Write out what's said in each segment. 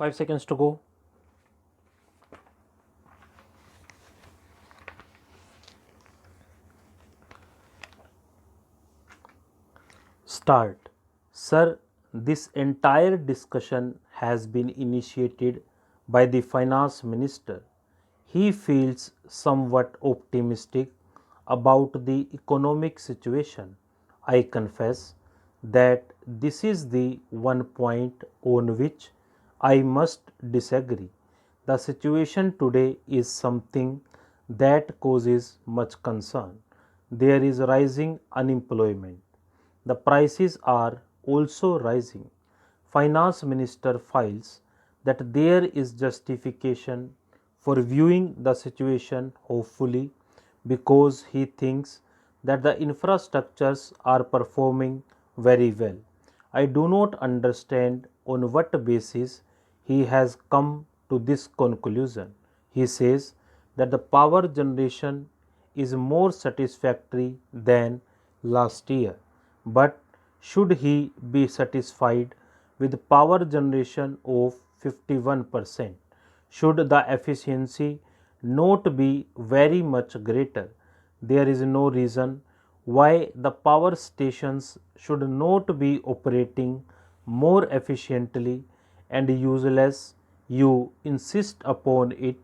5 seconds to go. Start. Sir, this entire discussion has been initiated by the finance minister. He feels somewhat optimistic about the economic situation. I confess that this is the one point on which I must disagree. The situation today is something that causes much concern. There is rising unemployment. The prices are also rising. Finance minister files that there is justification for viewing the situation hopefully because he thinks that the infrastructures are performing very well. I do not understand on what basis he has come to this conclusion. He says that the power generation is more satisfactory than last year. But should he be satisfied with power generation of 51%? Should the efficiency not be very much greater? There is no reason why the power stations should not be operating more efficiently and useless. You insist upon it.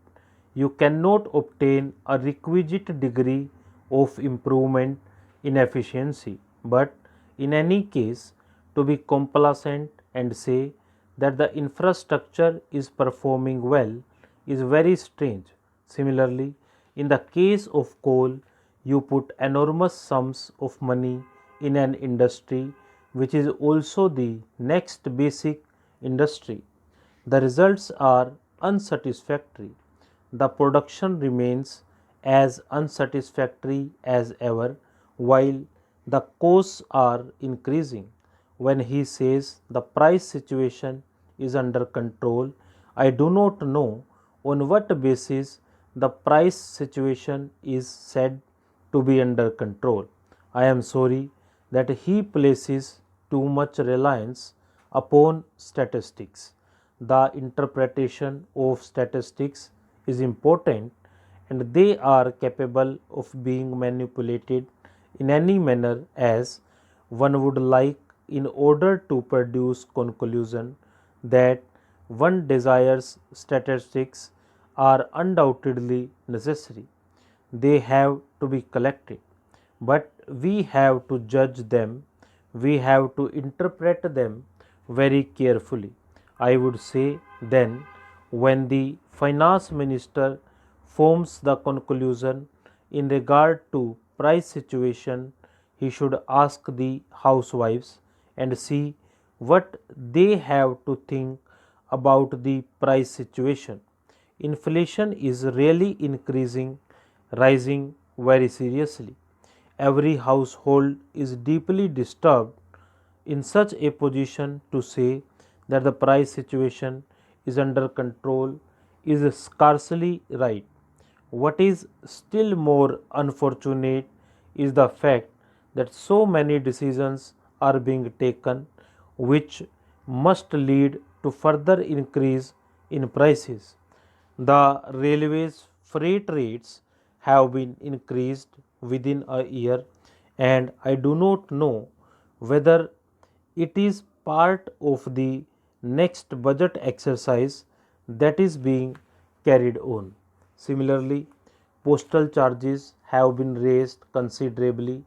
You cannot obtain a requisite degree of improvement in efficiency, but in any case, to be complacent and say that the infrastructure is performing well is very strange. Similarly, in the case of coal, you put enormous sums of money in an industry which is also the next basic industry. The results are unsatisfactory. The production remains as unsatisfactory as ever, while the costs are increasing. When he says the price situation is under control, I do not know on what basis the price situation is said to be under control. I am sorry that he places too much reliance upon statistics. The interpretation of statistics is important and they are capable of being manipulated in any manner as one would like in order to produce conclusion that one desires. Statistics are undoubtedly necessary. They have to be collected, but we have to judge them, we have to interpret them very carefully. I would say then, when the finance minister forms the conclusion in regard to price situation, he should ask the housewives and see what they have to think about the price situation. Inflation is really rising very seriously. Every household is deeply disturbed in such a position to say that the price situation is under control is scarcely right. What is still more unfortunate is the fact that so many decisions are being taken which must lead to further increase in prices. The railways freight rates have been increased within a year, and I do not know whether it is part of the next budget exercise that is being carried on. Similarly, postal charges have been raised considerably,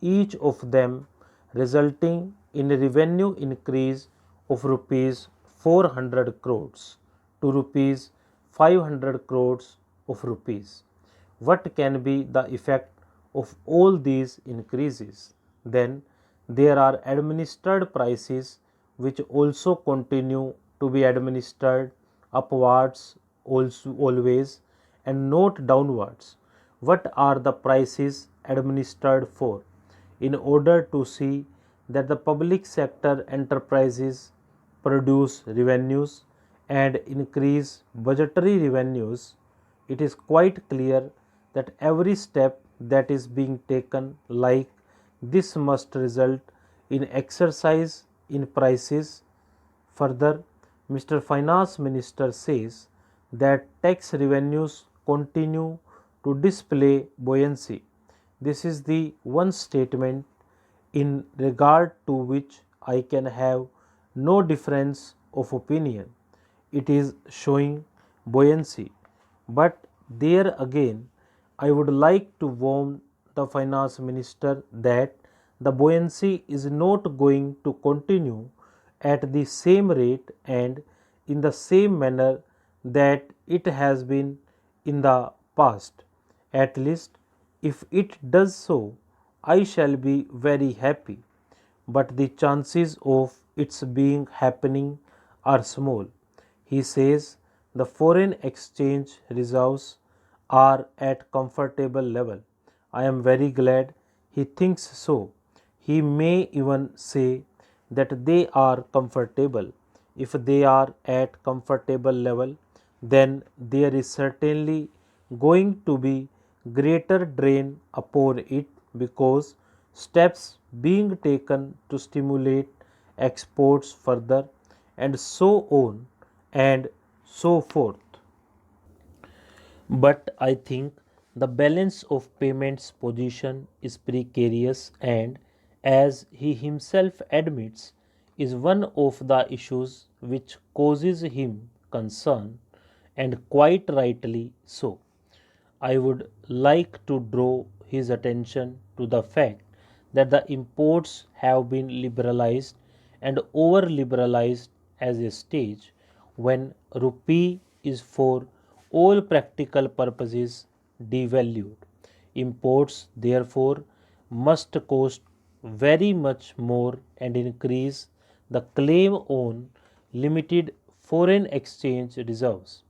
each of them resulting in a revenue increase of rupees 400 crores to rupees 500 crores of rupees. What can be the effect of all these increases? Then there are administered prices which also continue to be administered upwards also always and not downwards. What are the prices administered for? In order to see that the public sector enterprises produce revenues and increase budgetary revenues, it is quite clear that every step that is being taken like this must result in exercise in prices. Further, Mr. Finance Minister says that tax revenues continue to display buoyancy. This is the one statement in regard to which I can have no difference of opinion. It is showing buoyancy. But there again, I would like to warn the finance minister that the buoyancy is not going to continue at the same rate and in the same manner that it has been in the past. At least, if it does so, I shall be very happy, but the chances of its being happening are small. He says the foreign exchange reserves are at comfortable level. I am very glad he thinks so. He may even say that they are comfortable. If they are at comfortable level, then there is certainly going to be greater drain upon it because steps being taken to stimulate exports further and so on and so forth. But I think the balance of payments position is precarious and, as he himself admits, is one of the issues which causes him concern, and quite rightly so. I would like to draw his attention to the fact that the imports have been liberalized and over liberalized as a stage when rupee is for all practical purposes devalued. Imports therefore must cost very much more and increase the claim on limited foreign exchange reserves.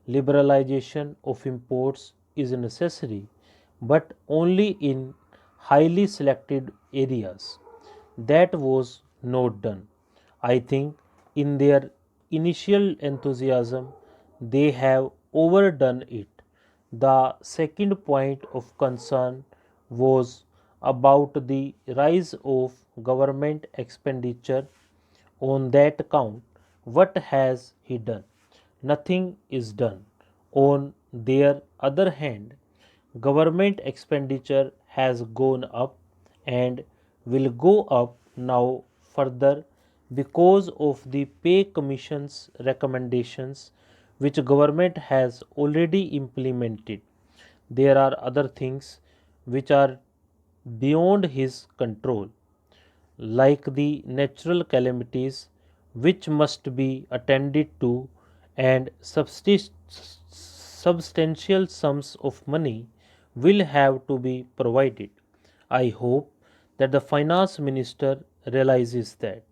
Liberalization of imports is necessary, but only in highly selected areas. That was not done. I think in their initial enthusiasm, they have overdone it. The second point of concern was about the rise of government expenditure. On that account, what has he done? Nothing is done. On their other hand, government expenditure has gone up and will go up now further because of the pay commission's recommendations which government has already implemented. There are other things which are beyond his control, like the natural calamities which must be attended to, and substantial sums of money will have to be provided. I hope that the finance minister realizes that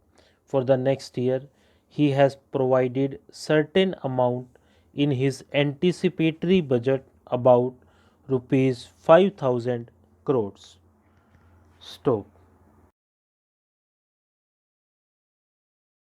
for the next year he has provided certain amount in his anticipatory budget, about rupees 5000 crores. Stop.